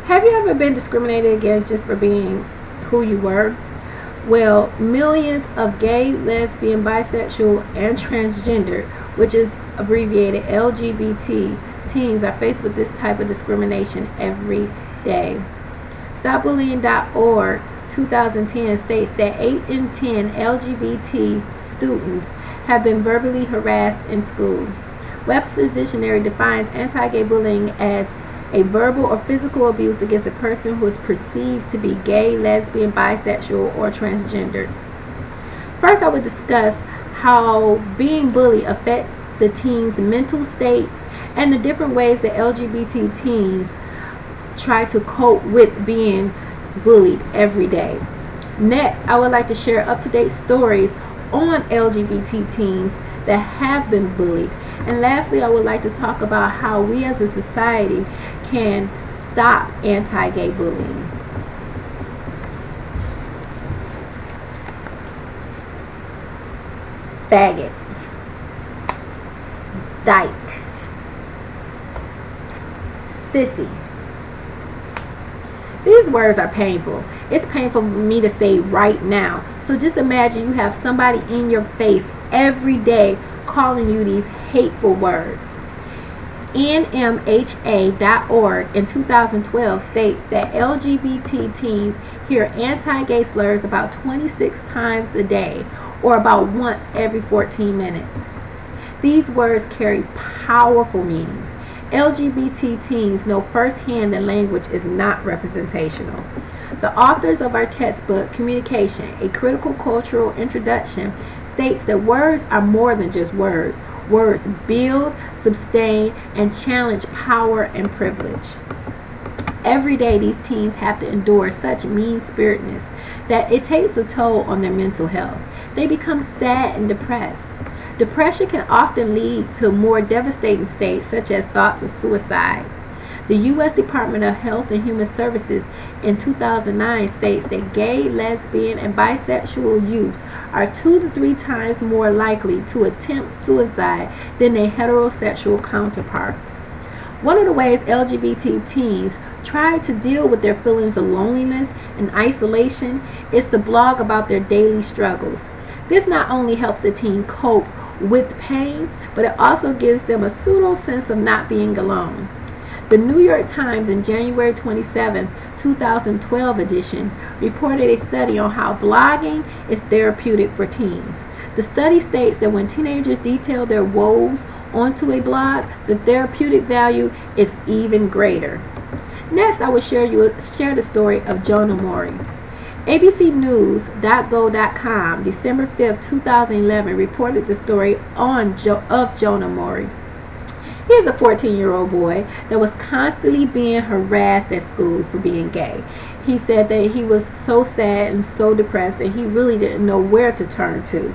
Have you ever been discriminated against just for being who you were? Well, millions of gay, lesbian, bisexual, and transgender, which is abbreviated LGBT, teens are faced with this type of discrimination every day. StopBullying.org 2010 states that 8 in 10 LGBT students have been verbally harassed in school. Webster's Dictionary defines anti-gay bullying as a verbal or physical abuse against a person who is perceived to be gay, lesbian, bisexual, or transgendered. First, I would discuss how being bullied affects the teen's mental states and the different ways that LGBT teens try to cope with being bullied every day. Next, I would like to share up-to-date stories on LGBT teens that have been bullied. And lastly, I would like to talk about how we as a society can stop anti-gay bullying. Faggot, dyke, sissy. These words are painful. It's painful for me to say right now. So just imagine you have somebody in your face every day calling you these hateful words. NMHA.org in 2012 states that LGBT teens hear anti-gay slurs about 26 times a day, or about once every 14 minutes. These words carry powerful meanings. LGBT teens know firsthand that language is not representational. The authors of our textbook, Communication, A Critical Cultural Introduction, states that words are more than just words. Words build, sustain, and challenge power and privilege. Every day, these teens have to endure such mean-spiritedness that it takes a toll on their mental health. They become sad and depressed. Depression can often lead to more devastating states, such as thoughts of suicide. The U.S. Department of Health and Human Services in 2009 states that gay, lesbian, and bisexual youths are 2 to 3 times more likely to attempt suicide than their heterosexual counterparts. One of the ways LGBT teens try to deal with their feelings of loneliness and isolation is to blog about their daily struggles. This not only helps the teen cope with pain, but it also gives them a pseudo sense of not being alone. The New York Times in January 27, 2012 edition reported a study on how blogging is therapeutic for teens. The study states that when teenagers detail their woes onto a blog, the therapeutic value is even greater. Next, I will share the story of Jonah Mori. ABCnews.go.com, December 5, 2011, reported the story of Jonah Mori. He is a 14-year-old boy that was constantly being harassed at school for being gay. He said that he was so sad and so depressed, and he really didn't know where to turn to.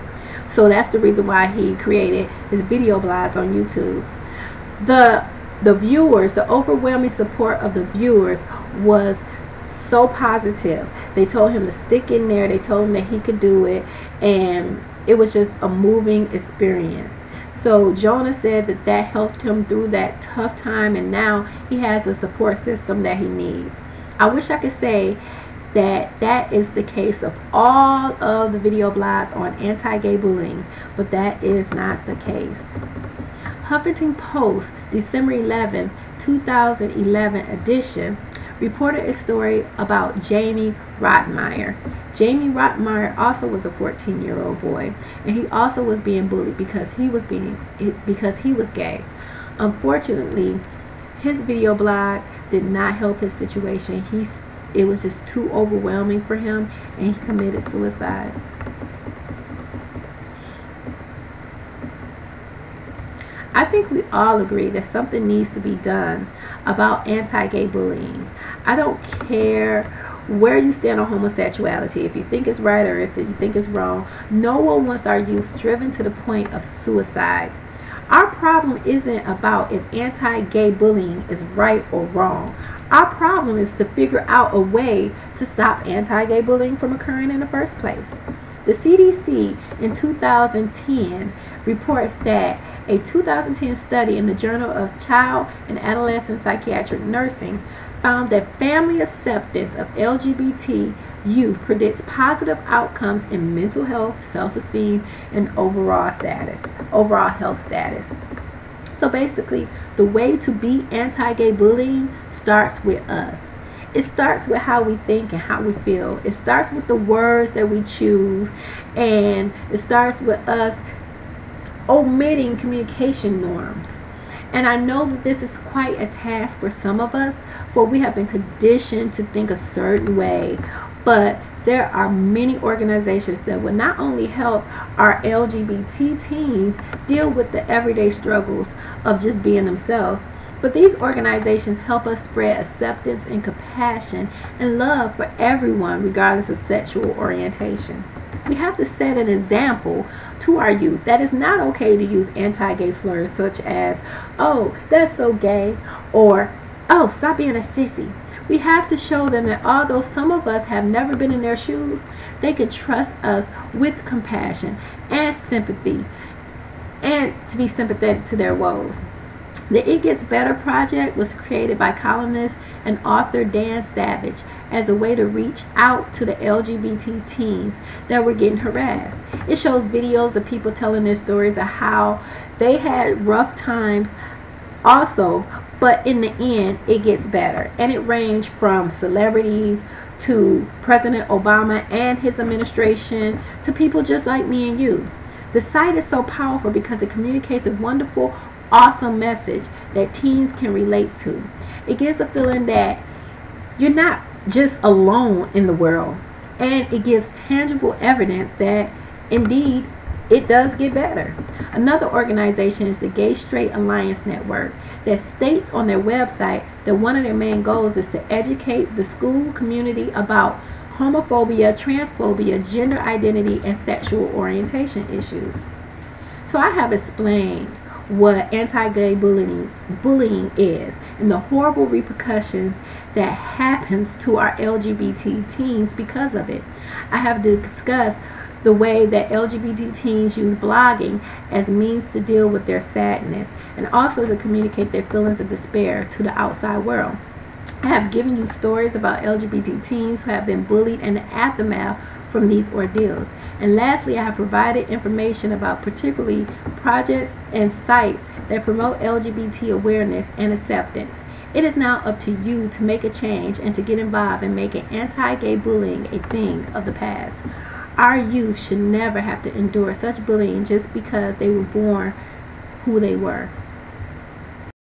So that's the reason why he created his video blogs on YouTube. The viewers, the overwhelming support of the viewers was so positive. They told him to stick in there. They told him that he could do it, and it was just a moving experience. So Jonah said that that helped him through that tough time, and now he has the support system that he needs. I wish I could say that that is the case of all of the video blogs on anti-gay bullying, but that is not the case. Huffington Post, December 11, 2011 edition, reported a story about Jamie Rottmeyer. Jamie Rottmeyer also was a 14-year-old boy, and he also was being bullied because he was gay. Unfortunately, his video blog did not help his situation. It was just too overwhelming for him, and he committed suicide. I think we all agree that something needs to be done about anti-gay bullying. I don't care where you stand on homosexuality, if you think it's right or if you think it's wrong. No one wants our youth driven to the point of suicide. Our problem isn't about if anti-gay bullying is right or wrong. Our problem is to figure out a way to stop anti-gay bullying from occurring in the first place. The CDC in 2010 reports that a 2010 study in the Journal of Child and Adolescent Psychiatric Nursing found that family acceptance of LGBT youth predicts positive outcomes in mental health, self-esteem, and overall health status. So basically, the way to beat anti-gay bullying starts with us. It starts with how we think and how we feel. It starts with the words that we choose, and it starts with us omitting communication norms. And I know that this is quite a task for some of us, for we have been conditioned to think a certain way. But there are many organizations that will not only help our LGBT teens deal with the everyday struggles of just being themselves, but these organizations help us spread acceptance and compassion and love for everyone, regardless of sexual orientation. We have to set an example to our youth that it's not okay to use anti-gay slurs such as, "Oh, that's so gay," or "Oh, stop being a sissy." We have to show them that although some of us have never been in their shoes, they can trust us with compassion and sympathy, and to be sympathetic to their woes. The It Gets Better project was created by columnist and author Dan Savage as a way to reach out to the LGBT teens that were getting harassed. It shows videos of people telling their stories of how they had rough times also, but in the end, it gets better. And it ranged from celebrities to President Obama and his administration to people just like me and you. The site is so powerful because it communicates a wonderful, awesome message that teens can relate to. It gives a feeling that you're not just alone in the world, and it gives tangible evidence that indeed it does get better. Another organization is the Gay Straight Alliance Network that states on their website that one of their main goals is to educate the school community about homophobia, transphobia, gender identity, and sexual orientation issues. So I have explained what anti-gay bullying is and the horrible repercussions that happens to our LGBT teens because of it. I have discussed the way that LGBT teens use blogging as means to deal with their sadness and also to communicate their feelings of despair to the outside world. I have given you stories about LGBT teens who have been bullied and the aftermath from these ordeals. And lastly, I have provided information about particularly projects and sites that promote LGBT awareness and acceptance. It is now up to you to make a change and to get involved in making anti-gay bullying a thing of the past. Our youth should never have to endure such bullying just because they were born who they were.